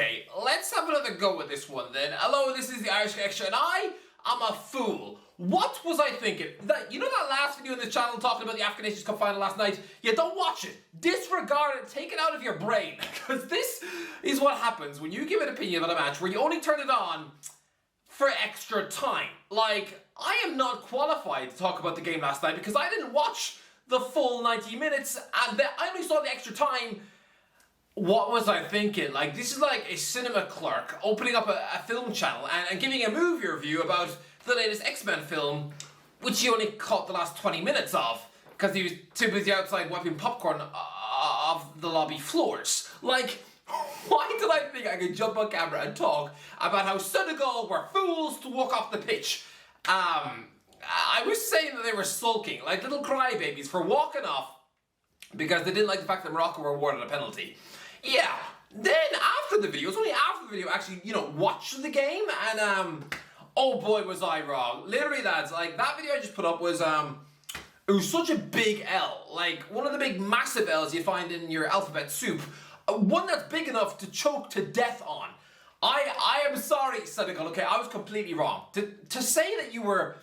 Okay, let's have another go with this one then. Hello, this is the Irish Guy Extra, and I am a fool. What was I thinking? You know that last video on the channel talking about the AFCON Nations Cup final last night? Yeah, don't watch it. Disregard it. Take it out of your brain. Because this is what happens when you give an opinion about a match where you only turn it on for extra time. Like, I am not qualified to talk about the game last night because I didn't watch the full 90 minutes and I only saw the extra time. What was I thinking? Like, this is like a cinema clerk opening up a film channel and giving a movie review about the latest X-Men film, which he only caught the last 20 minutes of because he was too busy outside wiping popcorn off the lobby floors. Like, why did I think I could jump on camera and talk about how Senegal were fools to walk off the pitch? I was saying that they were sulking, like little crybabies for walking off because they didn't like the fact that Morocco were awarded a penalty. Yeah, then after the video, it's only after the video I actually, watched the game and oh boy was I wrong. Literally lads, like that video I just put up was it was such a big L. Like one of the big massive L's you find in your alphabet soup. One that's big enough to choke to death on. I am sorry, Senegal, okay, I was completely wrong. To say that you were,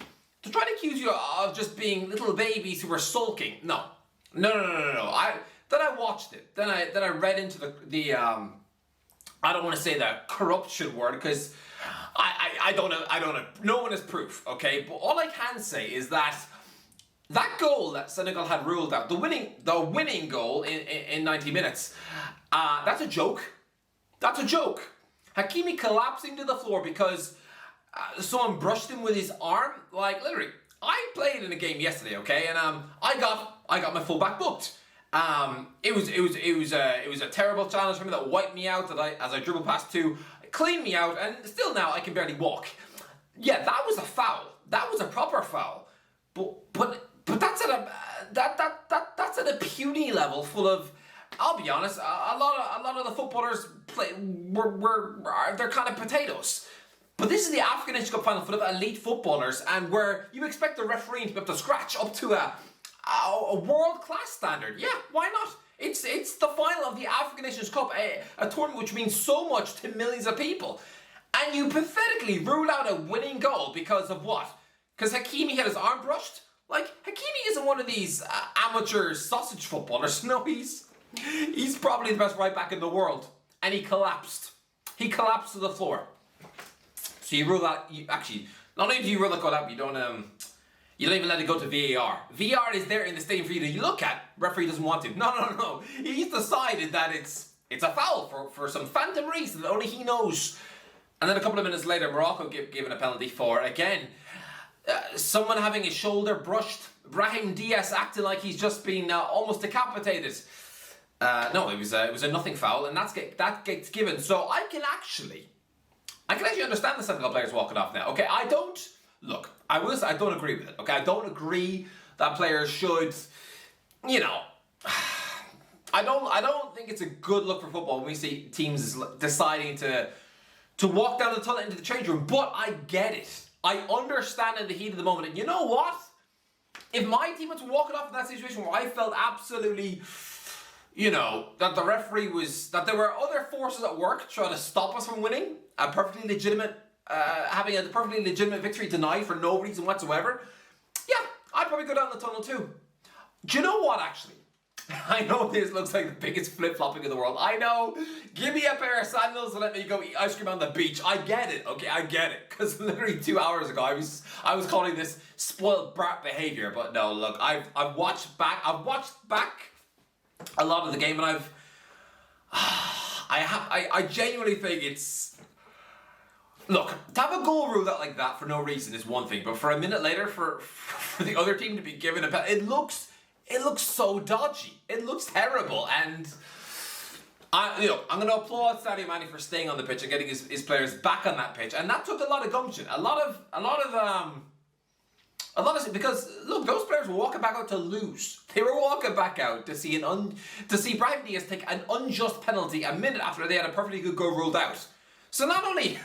to try to accuse you of just being little babies who were sulking, no. Then I watched it. Then I read into the I don't want to say the corruption word because I don't know. No one has proof, okay? But all I can say is that goal that Senegal had ruled out, the winning goal in 90 minutes, that's a joke. That's a joke. Hakimi collapsing to the floor because someone brushed him with his arm. Like literally, I played in a game yesterday, okay, and I got my fullback booked. It was a terrible challenge for me that wiped me out. As I dribbled past two, cleaned me out, and still now I can barely walk. Yeah, that was a foul. That was a proper foul. But that's at a puny level full of. I'll be honest. A lot of the footballers they're kind of potatoes. But this is the AFCON Nations Cup final full of elite footballers, and where you expect the referee to be able to scratch up to a world-class standard. Yeah, why not? It's the final of the AFCON Nations Cup, a tournament which means so much to millions of people. And you pathetically rule out a winning goal because of what? Because Hakimi had his arm brushed? Like, Hakimi isn't one of these amateur sausage footballers. No, he's probably the best right back in the world. And he collapsed. He collapsed to the floor. So you rule that, not only do you rule that goal out, but you don't even let it go to VAR. VAR is there in the stadium for you to look at. Referee doesn't want to. No. He's decided that it's a foul for some phantom reason that only he knows. And then a couple of minutes later, Morocco given a penalty for, again, someone having his shoulder brushed. Brahim Diaz acting like he's just been almost decapitated. No, it was a nothing foul, and that gets given. So I can actually understand the Senegal players walking off now. Okay, I don't agree with it. Okay, I don't agree that players should, I don't think it's a good look for football when we see teams deciding to walk down the tunnel into the change room. But I get it. I understand in the heat of the moment. And you know what? If my team was walking off in that situation where I felt absolutely, that the referee that there were other forces at work trying to stop us from winning, having a perfectly legitimate victory denied for no reason whatsoever, yeah, I'd probably go down the tunnel too. Do you know what, actually? I know this looks like the biggest flip-flopping in the world. I know. Give me a pair of sandals and let me go eat ice cream on the beach. I get it, okay? I get it. Because literally 2 hours ago, I was calling this spoiled brat behavior. But no, look, I've watched back a lot of the game, and I genuinely think it's. Look, to have a goal ruled out like that for no reason is one thing, but for a minute later, for the other team to be given a penalty, it looks so dodgy. It looks terrible, and I'm going to applaud Sadio Mane for staying on the pitch and getting his players back on that pitch, and that took a lot of gumption, a lot of because look, those players were walking back out to lose. They were walking back out to see Brahim Diaz take an unjust penalty a minute after they had a perfectly good goal ruled out. So not only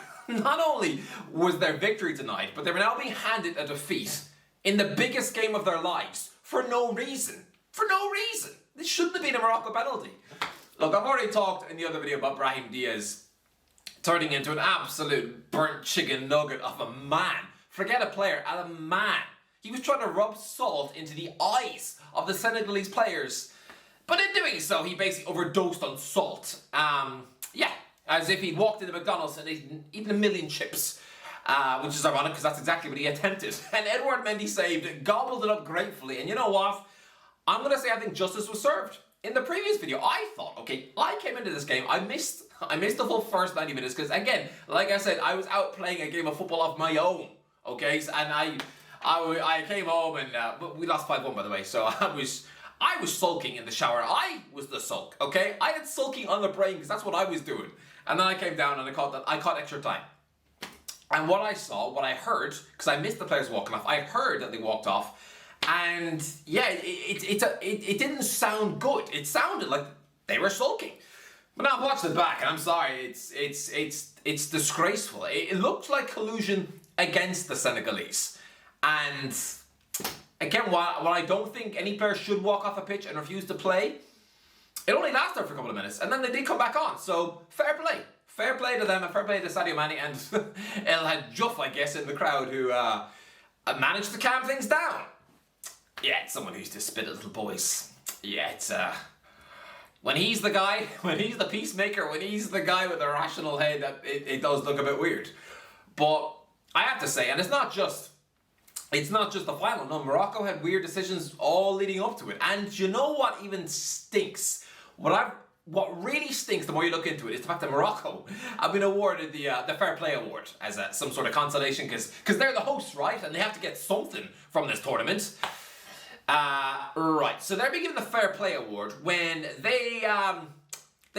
was their victory denied, but they were now being handed a defeat in the biggest game of their lives for no reason. For no reason. This shouldn't have been a Morocco penalty. Look, I've already talked in the other video about Brahim Diaz turning into an absolute burnt chicken nugget of a man. Forget a player, a man. He was trying to rub salt into the eyes of the Senegalese players. But in doing so, he basically overdosed on salt. Yeah, as if he'd walked into McDonald's and eaten a million chips. Which is ironic because that's exactly what he attempted. And Edouard Mendy saved, gobbled it up gratefully. And you know what? I'm going to say I think justice was served. In the previous video, I thought, okay, I came into this game, I missed the full first 90 minutes because, again, like I said, I was out playing a game of football of my own. Okay, and I came home and we lost 5-1 by the way, so I was sulking in the shower. I was the sulk, okay? I had sulking on the brain because that's what I was doing. And then I came down and I caught extra time. And what I saw, what I heard, because I missed the players walking off, I heard that they walked off, and yeah, it didn't sound good. It sounded like they were sulking. But now I've watched it back, and I'm sorry, it's disgraceful. It looked like collusion against the Senegalese. And again, while I don't think any player should walk off a pitch and refuse to play, it only lasted for a couple of minutes, and then they did come back on. So fair play. Fair play to them, and fair play to Sadio Mane and El Hadjouf, I guess, in the crowd, who managed to calm things down. Yeah, it's someone who used to spit at little boys. Yeah, it's when he's the guy, when he's the peacemaker, when he's the guy with the rational head, it does look a bit weird. But I have to say, and it's not just the final. No, Morocco had weird decisions all leading up to it. And you know what even stinks? What really stinks, the more you look into it, is the fact that Morocco have been awarded the Fair Play Award as some sort of consolation, because they're the hosts, right? And they have to get something from this tournament. Right, so they're being given the Fair Play Award when they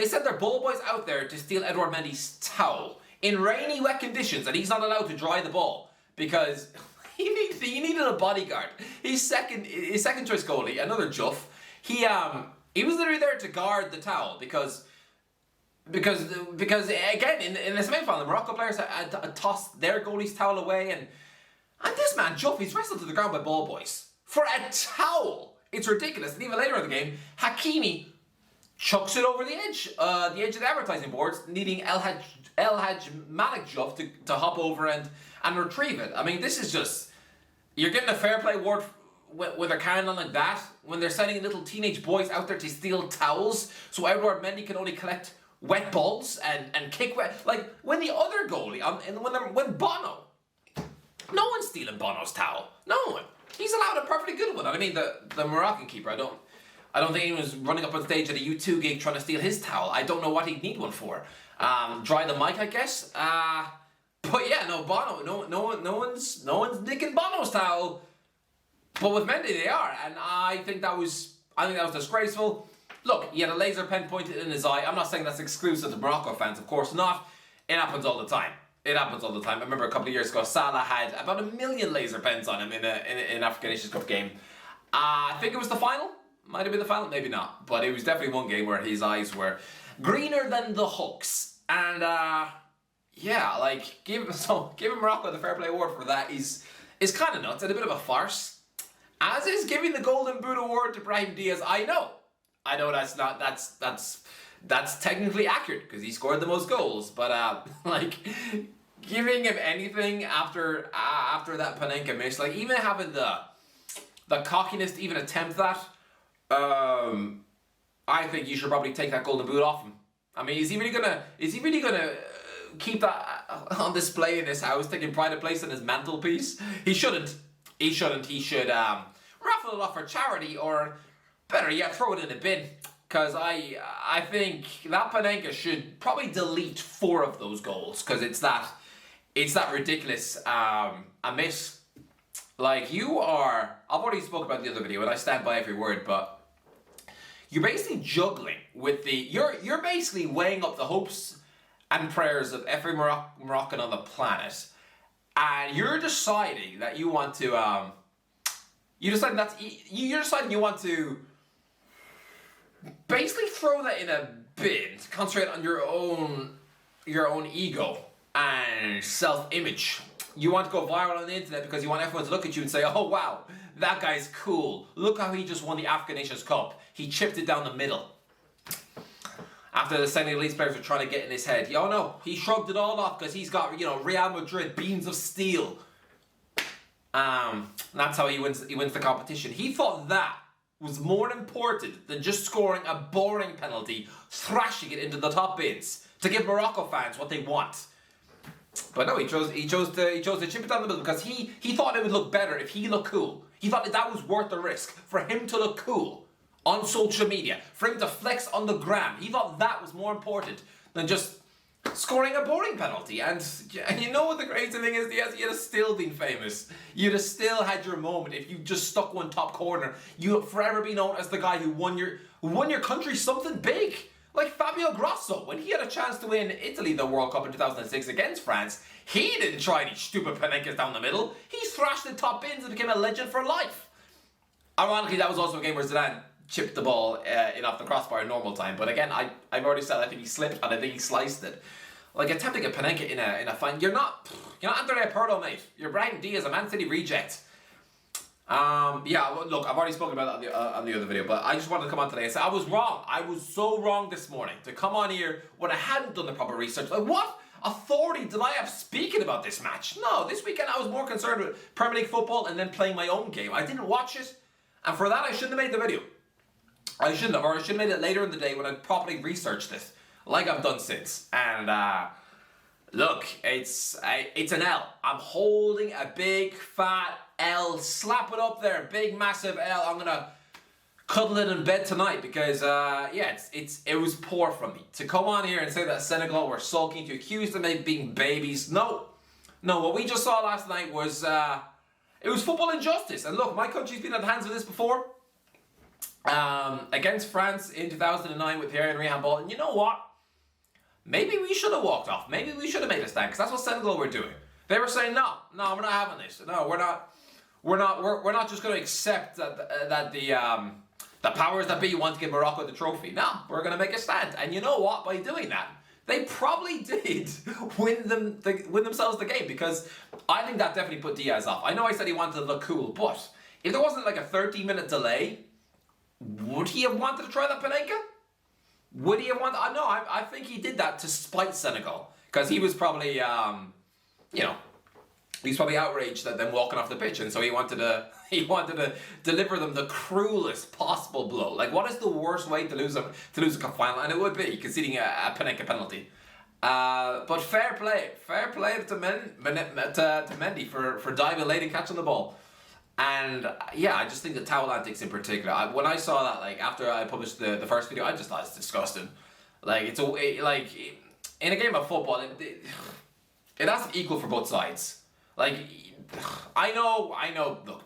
sent their ball boys out there to steal Edouard Mendy's towel in rainy, wet conditions, and he's not allowed to dry the ball because he needed a bodyguard. His second choice goalie, another Juff, he was literally there to guard the towel because again in the semi-final, the Morocco players had tossed their goalie's towel away, and this man Juff, he's wrestled to the ground by ball boys for a towel. It's ridiculous. And even later in the game, Hakimi chucks it over the edge of the advertising boards, needing El Hadj Malik Juff to hop over and retrieve it. I mean, this is just, you're getting a Fair Play Award with a cannon like that when they're sending little teenage boys out there to steal towels so Edouard Mendy can only collect wet balls and kick wet. Like when the other goalie, when Bono, no one's stealing Bono's towel. No one. He's allowed a perfectly good one. I mean, the Moroccan keeper, I don't think he was running up on stage at a U2 gig trying to steal his towel. I don't know what he'd need one for. Dry the mic, I guess. But yeah, no, Bono, no one's nicking Bono's towel. But with Mendy, they are, and I think that was disgraceful. Look, he had a laser pen pointed in his eye. I'm not saying that's exclusive to Morocco fans, of course not. It happens all the time. I remember a couple of years ago, Salah had about 1 million laser pens on him in an African Nations Cup game. I think it was the final. Might have been the final, maybe not. But it was definitely one game where his eyes were greener than the Hulk's. And yeah, like giving Morocco the Fair Play Award for that is kind of nuts and a bit of a farce. As is giving the Golden Boot Award to Brahim Diaz. I know that's technically accurate because he scored the most goals, but like giving him anything after that Panenka miss, like even having the cockiness to even attempt that, I think you should probably take that Golden Boot off him. I mean, is he really gonna keep that on display in his house, taking pride of place in his mantelpiece? He shouldn't. He should raffle it off for charity, or better yet, throw it in a bin. Because I think that Panenka should probably delete 4 of those goals, because it's that ridiculous a miss. Like I've already spoke about the other video, and I stand by every word, but you're basically juggling with you're basically weighing up the hopes and prayers of every Moroccan on the planet. And you're deciding that you want to, you're deciding you want to basically throw that in a bin to concentrate on your own ego and self-image. You want to go viral on the internet because you want everyone to look at you and say, oh wow, that guy's cool. Look how he just won the African Nations Cup. He chipped it down the middle. after the Senegalese players were trying to get in his head. Oh no, he shrugged it all off because he's got, Real Madrid, beams of steel. That's how he wins the competition. He thought that was more important than just scoring a boring penalty, thrashing it into the top bins to give Morocco fans what they want. But no, he chose to chip it down the middle because he thought it would look better if he looked cool. He thought that was worth the risk for him to look cool on social media, for him to flex on the gram. He thought that was more important than just scoring a boring penalty. And you know what the crazy thing is? Yes, you'd have still been famous. You'd have still had your moment if you just stuck one top corner. You'd forever be known as the guy who won your country something big. Like Fabio Grosso, when he had a chance to win Italy the World Cup in 2006 against France, he didn't try any stupid panenkas down the middle. He thrashed the top bins and became a legend for life. Ironically, that was also a game where Zidane chipped the ball in off the crossbar in normal time. But again, I've already said I think he slipped and I think he sliced it. Like attempting a panenka in a fine, you're not Andrea Pirlo, mate. You're Brahim Diaz, a Man City reject. Yeah, look, I've already spoken about that on the other video, but I just wanted to come on today and say I was wrong. I was so wrong this morning to come on here when I hadn't done the proper research. Like, what authority did I have speaking about this match? No, this weekend I was more concerned with Premier League football and then playing my own game. I didn't watch it, and for that I shouldn't have made the video. I shouldn't have, or I should have made it later in the day when I properly researched it, like I've done since. And look, it's an L. I'm holding a big fat L. Slap it up there, big massive L. I'm gonna cuddle it in bed tonight because it was poor from me to come on here and say that Senegal were sulking, to accuse them of being babies. No, what we just saw last night was it was football injustice. And look, my country's been at the hands of this before. Against France in 2009 with Thierry Henry handball, and you know what? Maybe we should have walked off. Maybe we should have made a stand, because that's what Senegal were doing. They were saying, no, we're not having this. No, we're not just going to accept that the powers that be want to give Morocco the trophy. No, we're going to make a stand. And you know what? By doing that, they probably did win themselves the game, because I think that definitely put Diaz off. I know I said he wanted to look cool, but if there wasn't like a 30-minute delay, would he have wanted to try that panenka? Would he have wanted? No, I think he did that to spite Senegal, because he was probably, he's probably outraged at them walking off the pitch, and so he wanted to deliver them the cruelest possible blow. Like, what is the worst way to lose a cup final? And it would be conceding a panenka penalty. But fair play to Mendy for diving late and catching the ball. And yeah, I just think the towel antics in particular. When I saw that, like after I published the first video, I just thought it's disgusting. Like like in a game of football, it has to be equal for both sides. Like I know. Look,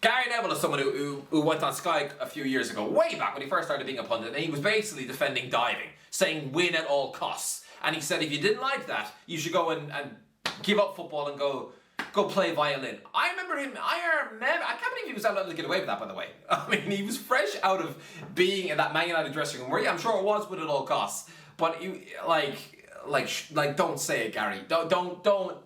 Gary Neville is someone who went on Sky a few years ago, way back when he first started being a pundit, and he was basically defending diving, saying win at all costs. And he said if you didn't like that, you should go and give up football and go play violin. I remember him. I can't believe he was allowed to get away with that, by the way. I mean, he was fresh out of being in that Man United dressing room, where I'm sure it was win at all costs. But you don't say it, Gary. Don't.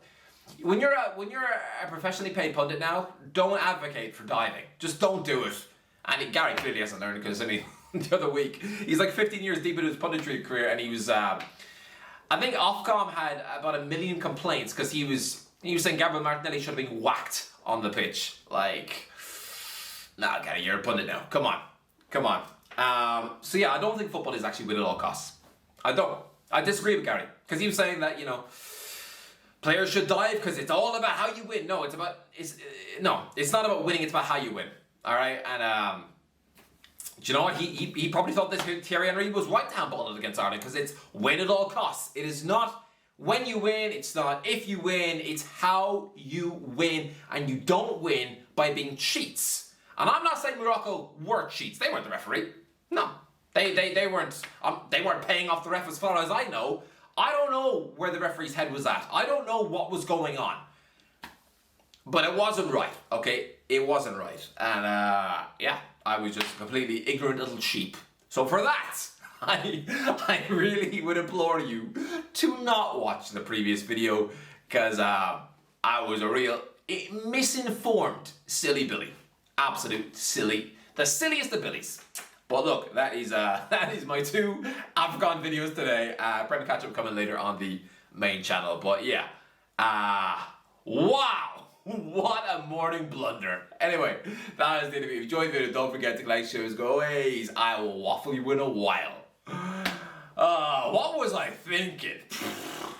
When you're a professionally paid pundit now, don't advocate for diving. Just don't do it. And Gary clearly hasn't learned, because I mean, the other week he's like 15 years deep into his punditry career, and he was. I think Ofcom had about 1 million complaints because he was saying Gabriel Martinelli should have been whacked on the pitch. Like, nah, Gary, you're a pundit now. Come on. So yeah, I don't think football is actually win at all costs. I don't. I disagree with Gary, because he was saying that, players should dive because it's all about how you win. No, it's not about winning. It's about how you win. All right, and do you know what? He probably thought this Thierry Henry was right to handball it against Ireland, because it's win at all costs. It is not. When you win, it's not if you win, it's how you win, and you don't win by being cheats. And I'm not saying Morocco were cheats. They weren't the referee. No, they weren't. They weren't paying off the ref, as far as I know. I don't know where the referee's head was at. I don't know what was going on. But it wasn't right, okay? It wasn't right. And I was just a completely ignorant little sheep. So for that, I really would implore you to not watch the previous video, because I was a real misinformed silly Billy. Absolute silly. The silliest of Billies. But look, that is my 2 AFCON videos today. Premier catch up coming later on the main channel. But yeah, wow, what a morning blunder. Anyway, that is the end of it. If you enjoyed the video, don't forget to like, share, go ways. I will waffle you in a while. What was I thinking?